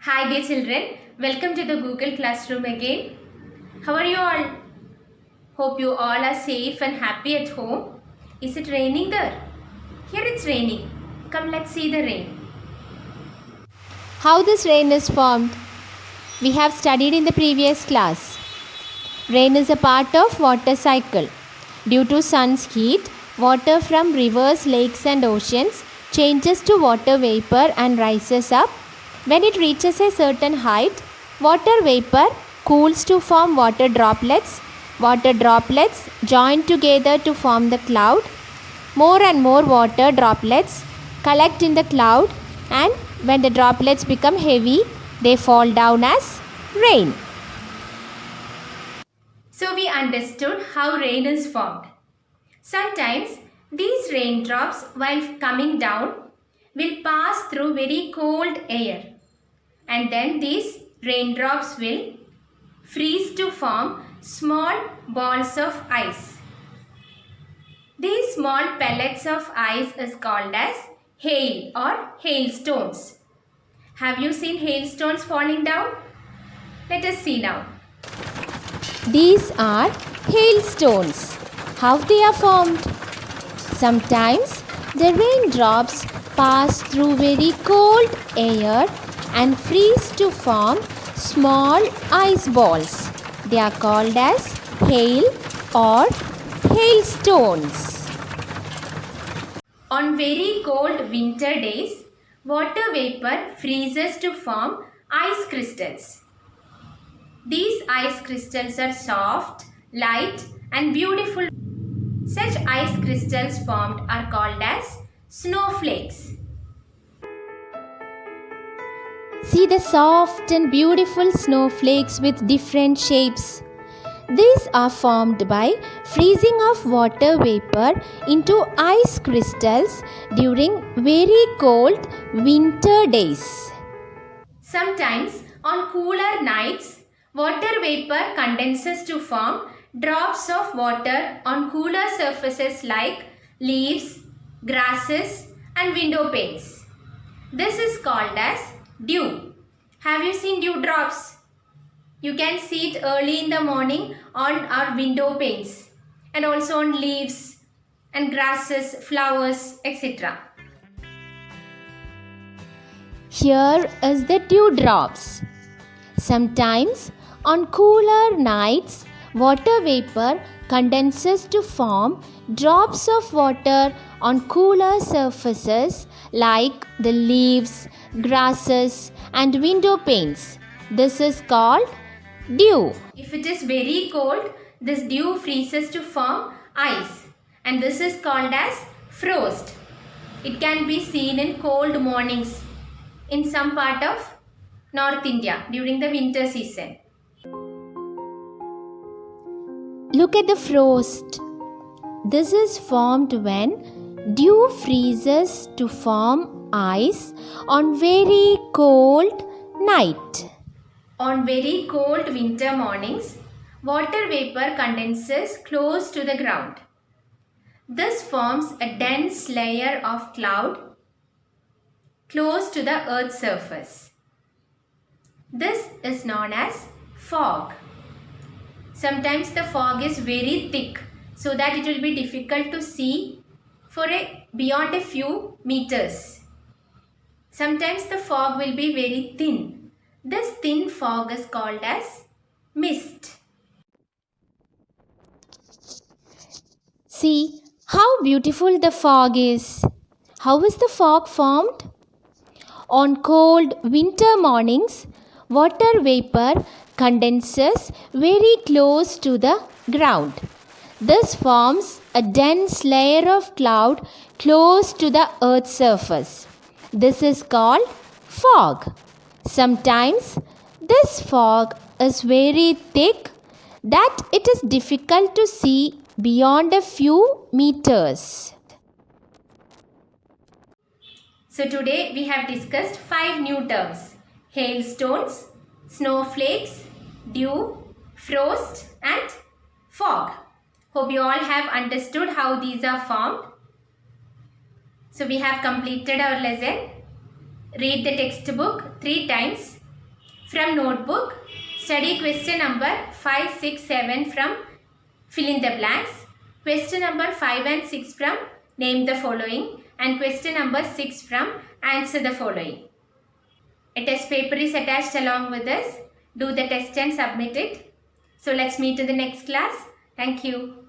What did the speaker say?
Hi dear children, welcome to the Google Classroom again. How are you all? Hope you all are safe and happy at home. Is it raining there? Here it's raining. Come, let's see the rain. How this rain is formed? We have studied in the previous class. Rain is a part of water cycle. Due to sun's heat, water from rivers, lakes and oceans changes to water vapor and rises up. When it reaches a certain height, water vapor cools to form water droplets. Water droplets join together to form the cloud. More and more water droplets collect in the cloud, and when the droplets become heavy, they fall down as rain. So we understood how rain is formed. Sometimes these raindrops while coming down will pass through very cold air, and then these raindrops will freeze to form small balls of ice. These small pellets of ice is called as hail or hailstones. Have you seen hailstones falling down? Let us see now. These are hailstones. How they are formed? Sometimes the raindrops pass through very cold air and freeze to form small ice balls. They are called as hail or hailstones. On very cold winter days, water vapor freezes to form ice crystals. These ice crystals are soft, light and beautiful. Such ice crystals formed are called as snowflakes. See the soft and beautiful snowflakes with different shapes. These are formed by freezing of water vapor into ice crystals during very cold winter days. Sometimes on cooler nights, water vapor condenses to form drops of water on cooler surfaces like leaves, grasses and window panes. This is called as dew. Have you seen dew drops? You can see it early in the morning on our window panes and also on leaves and grasses, flowers, etc. Here is the dewdrops. Sometimes on cooler nights, water vapor condenses to form drops of water on cooler surfaces like the leaves, grasses and window panes. This is called dew. If it is very cold, this dew freezes to form ice and this is called as frost. It can be seen in cold mornings in some part of North India during the winter season. Look at the frost. This is formed when dew freezes to form ice on very cold night. On very cold winter mornings, water vapor condenses close to the ground. This forms a dense layer of cloud close to the earth's surface. This is known as fog. Sometimes the fog is very thick so that it will be difficult to see for beyond a few meters. Sometimes the fog will be very thin. This thin fog is called as mist. See how beautiful the fog is. How is the fog formed? On cold winter mornings, water vapor condenses very close to the ground. This forms a dense layer of cloud close to the earth's surface. This is called fog. Sometimes this fog is very thick that it is difficult to see beyond a few meters. So today we have discussed 5 new terms: hailstones, snowflakes, dew, frost and fog. Hope you all have understood how these are formed. So we have completed our lesson. Read the textbook 3 times From notebook, study question number 5, 6, 7 from fill in the blanks. Question number 5 and 6 from name the following, and question number 6 from answer the following. A test paper is attached along with this. Do the test and submit it. So let's meet in the next class. Thank you.